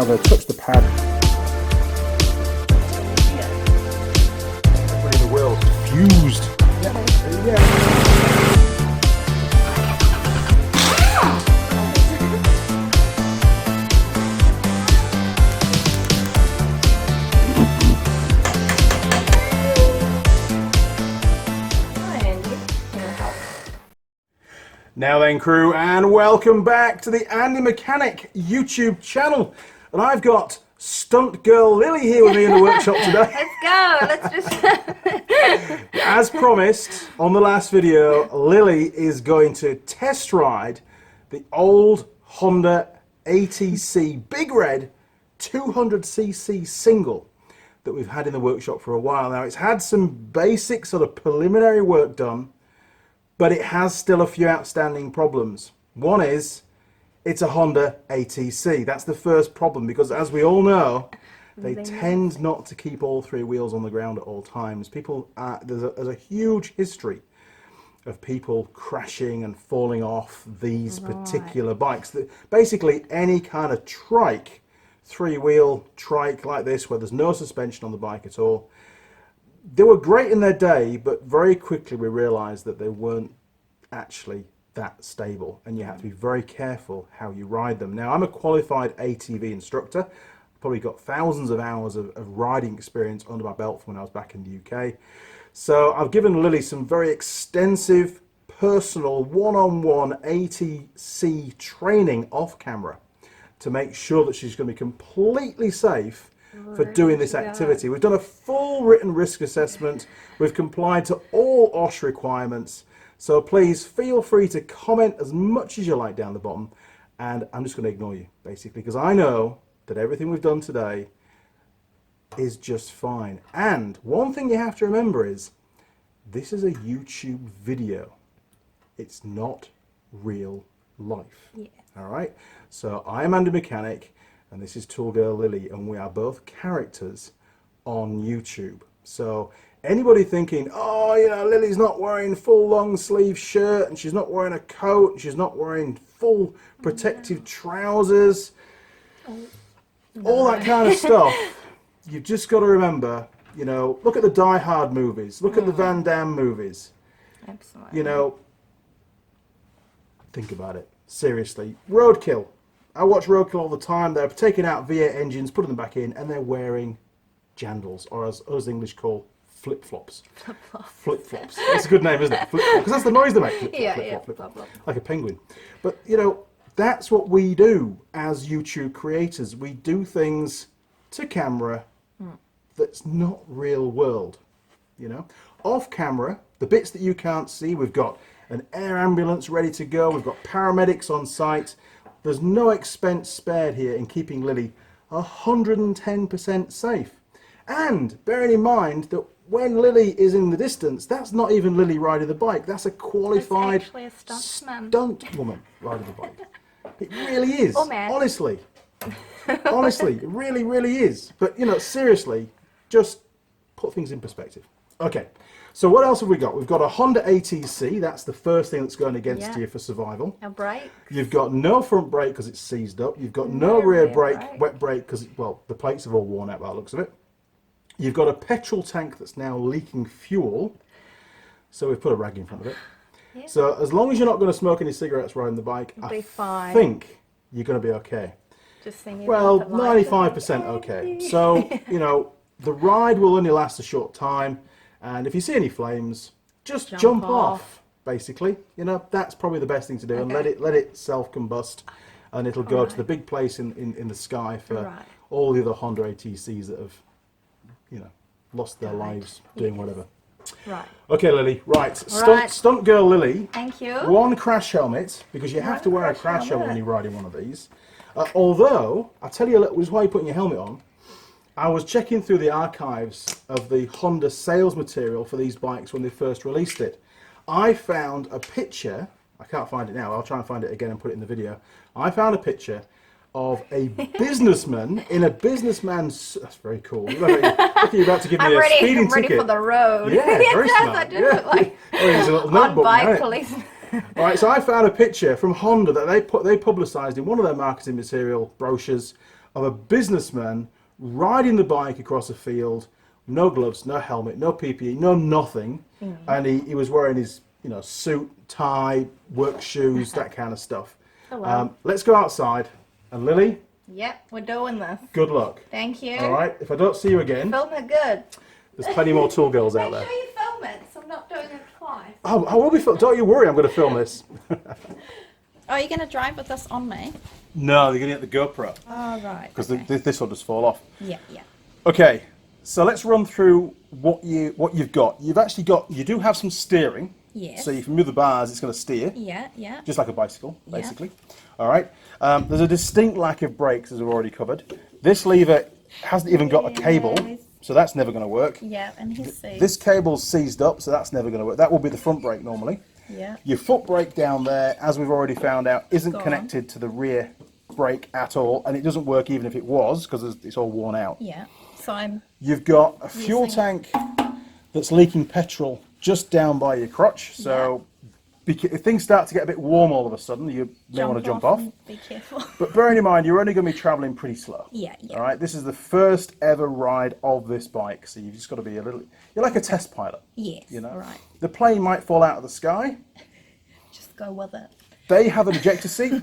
now going to touch the pad. Everybody in the world fused. Yeah. Now then, crew, and welcome back to the Andy Mechanic YouTube channel. And I've got Stunt Girl Lilli here with me in the workshop today. Let's go, let's just... As promised on the last video, Lilli is going to test ride the old Honda ATC Big Red 200cc single that we've had in the workshop for a while now. It's had some basic sort of preliminary work done, but it has still a few outstanding problems. One is, it's a Honda ATC. That's the first problem, because as we all know, they tend not to keep all three wheels on the ground at all times. There's a huge history of people crashing and falling off these particular bikes. Basically, any kind of trike, three-wheel trike like this, where there's no suspension on the bike at all, they were great in their day, but very quickly we realized that they weren't actually that stable, and you have to be very careful how you ride them. Now, I'm a qualified ATV instructor. Probably got thousands of hours of riding experience under my belt from when I was back in the UK. So I've given Lilli some very extensive personal one-on-one ATC training off camera to make sure that she's going to be completely safe for doing this activity. We've done a full written risk assessment. We've complied to all OSH requirements. So please feel free to comment as much as you like down the bottom. And I'm just going to ignore you, basically, because I know that everything we've done today is just fine. And one thing you have to remember is, this is a YouTube video. It's not real life. Yeah. All right? So I'm Andy Mechanic, and this is Tool Girl Lilli, and we are both characters on YouTube. So anybody thinking, oh, you know, Lilli's not wearing full long sleeve shirt, and she's not wearing a coat, and she's not wearing full protective trousers, all that kind of stuff, you've just got to remember, you know, look at the Die Hard movies, look at the Van Damme movies. Absolutely. You know, think about it. Seriously. Roadkill. I watch Roadkill all the time. They're taking out V8 engines, putting them back in, and they're wearing jandals, or as us English call, flip-flops. Flip-flops. Flip-flops. That's a good name, isn't it? Flip-flop, because that's the noise they make. Flip-flop, Yeah, flip-flop, yeah. flip-flop. Flip-flop. Like a penguin. But, you know, that's what we do as YouTube creators. We do things to camera that's not real world, you know. Off camera, the bits that you can't see, we've got an air ambulance ready to go. We've got paramedics on site. There's no expense spared here in keeping Lilli 110% safe. And bearing in mind that when Lilli is in the distance, that's not even Lilli riding the bike. That's a qualified stunt woman riding the bike. It really is. Oh, man. Honestly. Honestly, it really, really is. But, you know, seriously, just put things in perspective. Okay. So what else have we got? We've got a Honda ATC. That's the first thing that's going against you for survival. A brake. You've got no front brake because it's seized up. You've got no rear brake, wet brake, because, well, the plates have all worn out by the looks of it. You've got a petrol tank that's now leaking fuel. So we've put a rag in front of it. Yeah. So as long as you're not going to smoke any cigarettes riding the bike, I think you're going to be okay. Just singing. Well, 95% okay. So, you know, the ride will only last a short time. And if you see any flames, just jump off, basically. You know, that's probably the best thing to do, and let it self-combust, and it'll go to the big place in the sky for all the other Honda ATCs that have, you know, lost their lives doing whatever. Right. Okay, Lilli. Right. Stunt Girl Lilli. Thank you. One crash helmet, because you have to wear a crash helmet when you're riding one of these. Although, I'll tell you a little, which is why you're putting your helmet on. I was checking through the archives of the Honda sales material for these bikes when they first released it. I found a picture, I can't find it now, I'll try and find it again and put it in the video. I found a picture of a businessman in a businessman's, that's very cool. Look, you're about to give me a speeding ticket. I'm ready for the road. Yeah, very smart. I do look like there's a little notebook bike policeman. All right, so I found a picture from Honda that they publicised in one of their marketing material brochures of a businessman riding the bike across a field, no gloves, no helmet, no PPE, no nothing, and he was wearing his suit, tie, work shoes, that kind of stuff. Oh, wow. Let's go outside, and Lily, Yep, we're doing this. good luck. Thank you. All right, if I don't see you again, Film it good. there's plenty more tool girls out Make there. sure you film it so I'm not doing it twice. Oh, I will be. Don't you worry, I'm going to film this. Oh, you're going to drive with this on me? No, they're going to get the GoPro Oh, right. because Okay. this will just fall off. Yeah, yeah. Okay, so let's run through what you've got. You do have some steering. Yes. So if you move the bars, it's going to steer, Yeah, yeah. just like a bicycle, Yeah. basically. All right. There's a distinct lack of brakes, as we've already covered. This lever hasn't even got a cable, Yes. so that's never going to work. Yeah, and his seat. This cable's seized up, so that's never going to work. That will be the front brake normally. Yeah. Your foot brake down there, as we've already found out, isn't Gone. connected to the rear brake at all, and it doesn't work even if it was, because it's all worn out. Yeah. So I'm. You've got a fuel Using- tank that's leaking petrol just down by your crotch, so if things start to get a bit warm all of a sudden, you may want to jump off. and Be careful. But bearing in mind, you're only going to be travelling pretty slow. Yeah, yeah. All right, this is the first ever ride of this bike, so you've just got to be you're like a test pilot. Yes. You know, Right. the plane might fall out of the sky. Just go with it. They have an ejector seat.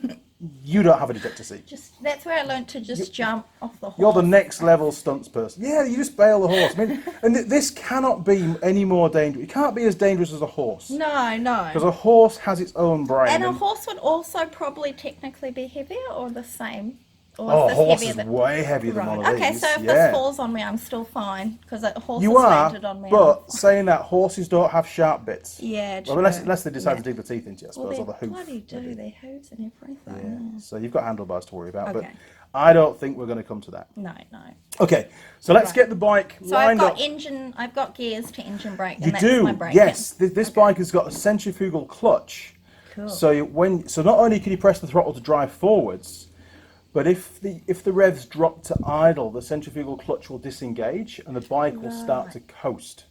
You don't have an ejector seat. Just that's where I learned to just jump off the horse. You're the next level stunts person. Yeah, you just bail the horse. I mean, and this cannot be any more dangerous. It can't be as dangerous as a horse. No, no. Because a horse has its own brain. And a horse would also probably technically be heavier or the same? Or Oh, a this horse heavier is than... way heavier than one Right. of Okay, these. so if yeah. this falls on me, I'm still fine because a horse You has are, landed on me. but saying that, horses don't have sharp bits. Yeah, Well, true. unless they decide Yeah. to dig the teeth into you, I Well, suppose, they or the hoof. bloody do. Their hooves and everything. Yeah. So you've got handlebars to worry about, Okay. but I don't think we're going to come to that. No, no. Okay, so let's Right. get the bike So I've lined got up. I've got gears to engine brake, You and that's do, my braking. yes. This bike has got a centrifugal clutch. Cool. So so not only can you press the throttle to drive forwards, but if the revs drop to idle, the centrifugal clutch will disengage and the bike will start to coast.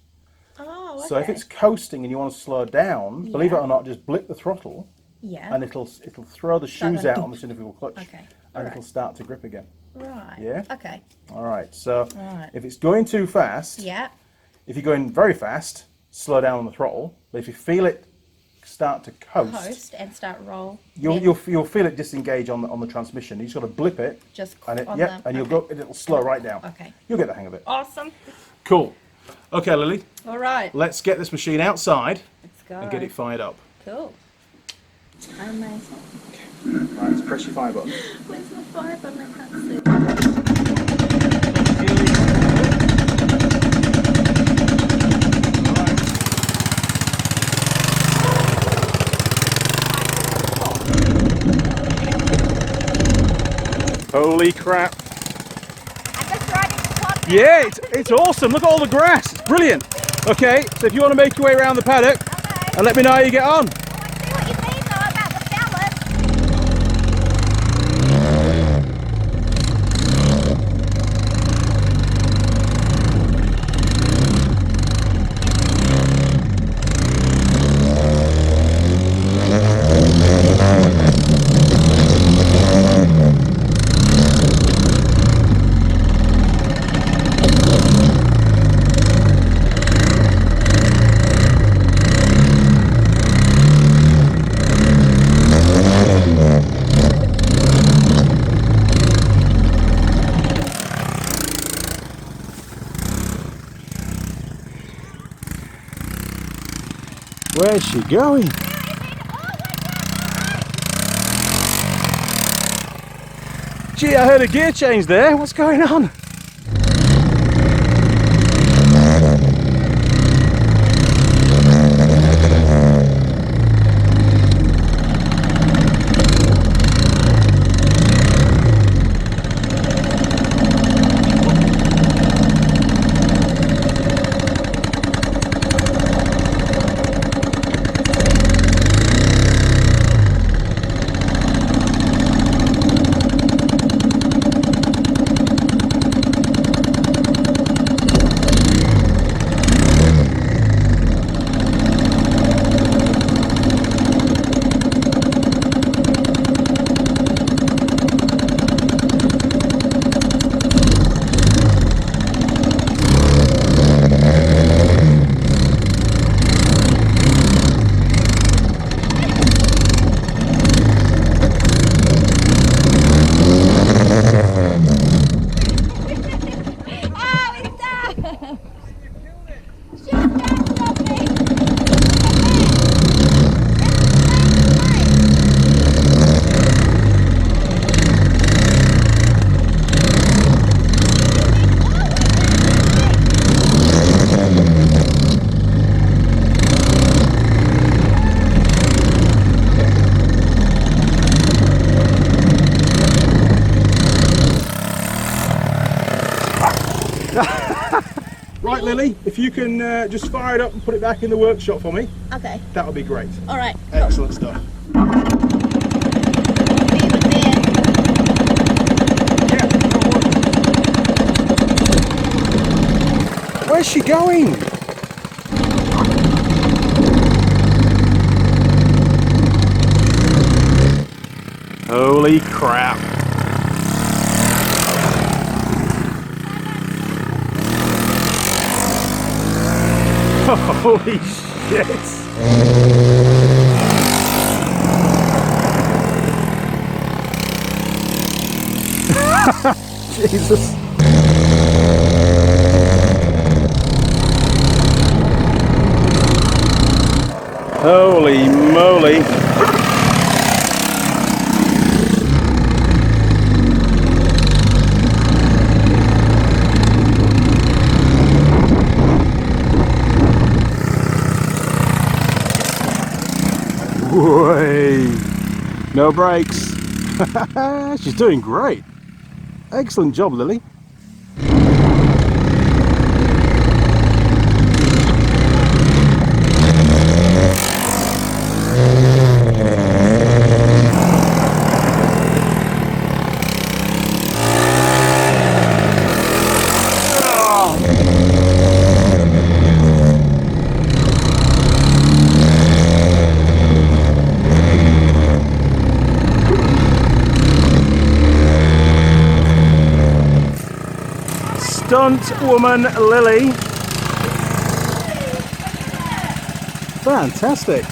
Oh, okay. So if it's coasting and you want to slow down, believe it Yeah. or not, just blip the throttle yeah. and it'll throw the shoes gonna out on the centrifugal clutch, Okay, and alright. it'll start to grip again. Right. Yeah? Okay. All right. So Right. if it's going too fast, Yeah. if you're going very fast, slow down on the throttle. But if you feel it start to Coast and start roll. You'll, then you'll feel it disengage on the transmission. You just got to blip it, just and on and the, you'll okay. go. It'll slow right down. Okay. You'll get the hang of it. Awesome. Cool. Okay, Lily. All right. Let's get this machine outside Let's go. and get it fired up. Cool. Amazing. Right, let's press your fire button. Where's the fire button? I can't see. Holy crap! I'm just riding the club. Yeah, it's awesome. Look at all the grass. It's brilliant. Okay, so if you want to make your way around the paddock, Okay. and let me know how you get on. I see what you mean though about the ballast. Where's she going? Gee, I heard a gear change there. What's going on? Right, Lily, if you can just fire it up and put it back in the workshop for me, Okay. that would be great. All right. Excellent stuff. Where's she going? Holy crap. Holy shit. Jesus. Holy moly. Way. No brakes. She's doing great. Excellent job, Lily. Stunt woman Lily. Fantastic.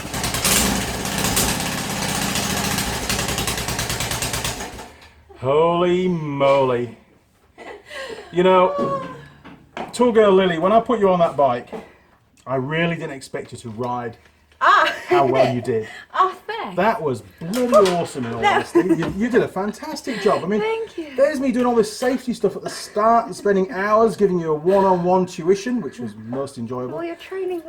Holy moly. You know, Tool Girl Lily, when I put you on that bike, I really didn't expect you to ride how well you did. Oh, thanks. That was bloody awesome in all honesty. You did a fantastic job. I mean, Thank you. there's me doing all this safety stuff at the start and spending hours giving you a one-on-one tuition, which was most enjoyable. Well, your training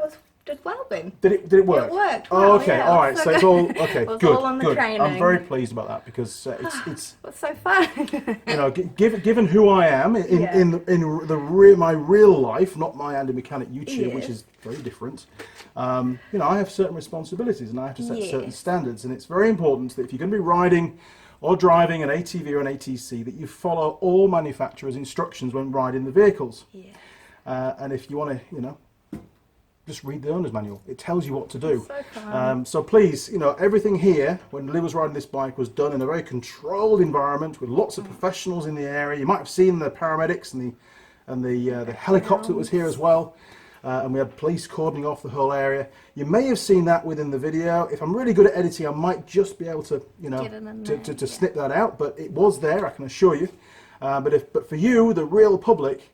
did well then. Did it work? It worked. Oh, well, okay, yeah. all right. So it's all okay. It was Good, all on the good. training. I'm very pleased about that because it's It was so fun. you know, given who I am in my real life, not my Andy Mechanic YouTube, which is very different. You know, I have certain responsibilities and I have to set certain standards, and it's very important that if you're going to be riding or driving an ATV or an ATC, that you follow all manufacturers' instructions when riding the vehicles. Yeah. And if you want to, you know, just read the owner's manual. It tells you what to do. So fun. So please, you know, everything here, when Liv was riding this bike, was done in a very controlled environment with lots of professionals in the area. You might have seen the paramedics and the helicopter that was here as well. And we had police cordoning off the whole area. You may have seen that within the video. If I'm really good at editing, I might just be able to, you know, to snip that out. But it was there, I can assure you. But for you, the real public,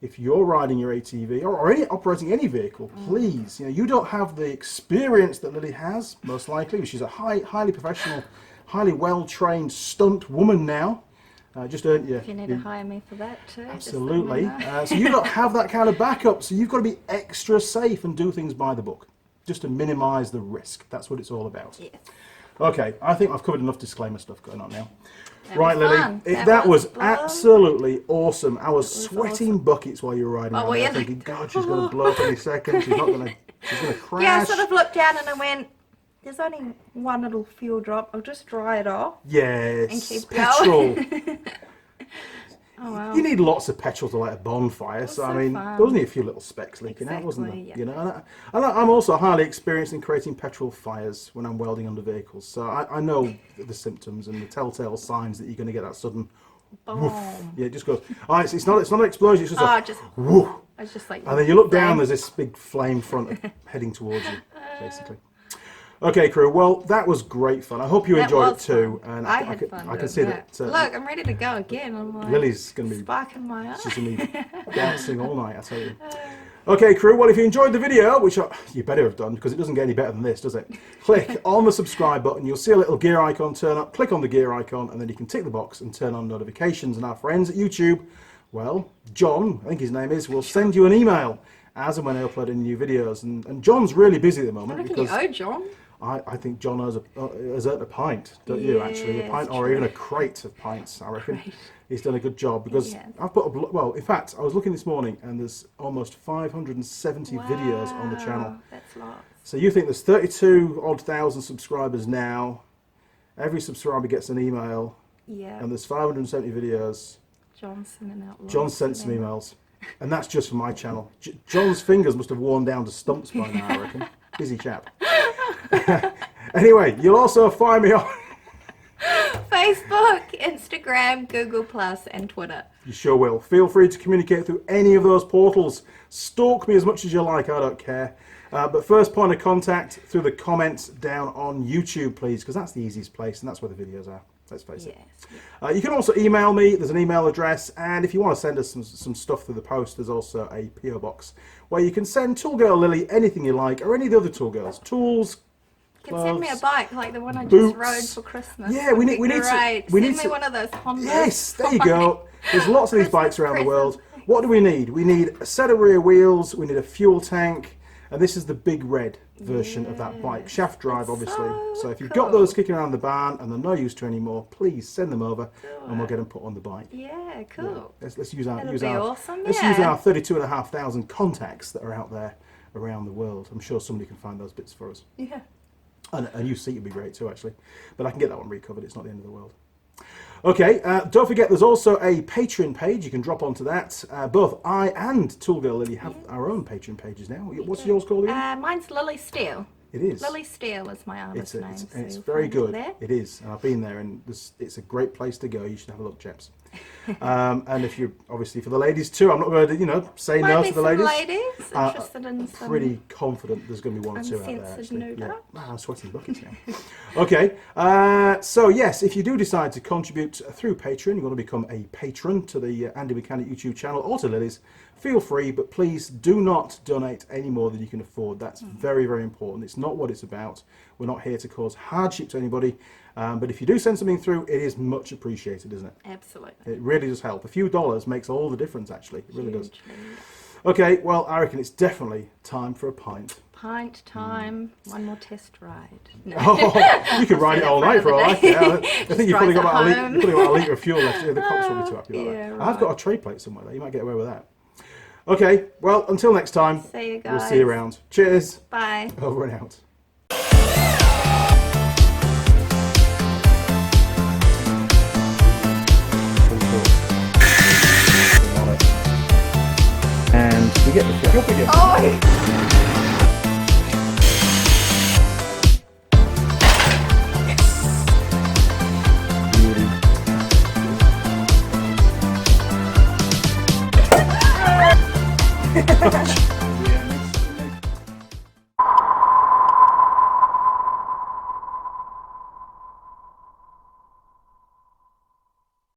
if you're riding your ATV or operating any vehicle, please, you know, you don't have the experience that Lily has, most likely. She's a highly professional, highly well-trained stunt woman now. Just earned you. If you need to hire me for that too. Absolutely. So you don't have that kind of backup, so you've got to be extra safe and do things by the book, just to minimise the risk. That's what it's all about. Yes. Okay, I think I've covered enough disclaimer stuff going on now. That Right, was Lily, fun. that was fun. absolutely awesome. I was sweating awesome. buckets while you were riding around were there, you? thinking, God, she's going to blow up any second. She's gonna crash. Yeah, I sort of looked down and I went, there's only one little fuel drop. I'll just dry it off. Yes, And keep petrol. Oh, wow. You need lots of petrol to light a bonfire, so I so mean, fun. there was only a few little specks leaking out, wasn't there? Exactly, yeah. You know, and I'm also highly experienced in creating petrol fires when I'm welding under vehicles, so I know the symptoms and the telltale signs that you're going to get that sudden woof. Yeah, it just goes. Oh, it's not an explosion. It's just a woof. I was just like, And then you look down, there's this big flame front heading towards you, basically. Okay, crew. Well, that was great fun. I hope you enjoyed it too. Fun. And I had fun. I can see that. Look, I'm ready to go again. I'm like, Lily's going to be sparking my eye. she's going to be dancing all night, I tell you. Okay, crew. Well, if you enjoyed the video, which you better have done because it doesn't get any better than this, does it? Click on the subscribe button. You'll see a little gear icon turn up. Click on the gear icon, and then you can tick the box and turn on notifications. And our friends at YouTube, well, John, I think his name is, will send you an email as and when I upload any new videos. And John's really busy at the moment I reckon because you owe John. I think John has earned a pint, don't you? Actually, a pint or even a crate of pints. I reckon he's done a good job because I've put well. In fact, I was looking this morning and there's almost 570 videos on the channel. That's lots. So you think there's 32,000 subscribers now? Every subscriber gets an email. Yeah. And there's 570 videos. John's sending out lots. John sent some emails, and that's just for my channel. John's fingers must have worn down to stumps by now, I reckon. Busy chap. Anyway, you'll also find me on Facebook, Instagram, Google Plus, and Twitter. You sure will. Feel free to communicate through any of those portals. Stalk me as much as you like, I don't care. But first point of contact through the comments down on YouTube, please, because that's the easiest place and that's where the videos are. Let's face it. You can also email me. There's an email address, and if you want to send us some stuff through the post, there's also a PO box where you can send Tool Girl Lilli anything you like, or any of the other Tool Girls. Tools. You can send me a bike like the one I boots. just rode for Christmas. Yeah, we need to. Send me one of those Honda. Yes, there you go. There's lots of these bikes around the world. What do we need? We need a set of rear wheels. We need a fuel tank. And this is the Big Red version of that bike. Shaft drive, obviously. So if you've got those kicking around the barn and they're no use to anymore, please send them over and we'll get them put on the bike. Yeah, cool. Yeah. Let's use our awesome. Let's use our 32,500 contacts that are out there around the world. I'm sure somebody can find those bits for us. Yeah. And a new seat would be great too, actually. But I can get that one recovered. It's not the end of the world. Okay, don't forget there's also a Patreon page. You can drop onto that. Both I and Tool Girl Lilli have our own Patreon pages now. What's yours called again? Mine's Lily Steele. It is. Lily Steele is my artist name. It's very good. It is. And I've been there, and it's a great place to go. You should have a look, chaps. And if you're obviously for the ladies too, I'm not going to say no to the ladies. Interested in some. Pretty confident there's going to be one or two out there. Actually. Yeah. Wow, I'm sweating buckets now. Okay, so yes, if you do decide to contribute through Patreon, you want to become a patron to the Andy Mechanic YouTube channel or to Lily's, feel free, but please do not donate any more than you can afford. That's very, very important. It's not what it's about. We're not here to cause hardship to anybody. But if you do send something through, it is much appreciated, isn't it? Absolutely. It really does help. A few dollars makes all the difference, actually. It really does. Okay, well, I reckon it's definitely time for a pint. Pint time. One more test ride. No. Oh, you could ride it all night for all I care. I think you've probably got about a litre of fuel left. The cops will be too happy about that. Right. I've got a tray plate somewhere there. You might get away with that. Okay, well, until next time, see you guys. We'll see you around. Cheers. Bye. Over and out. And we get the pick up again. Oh! Beauty.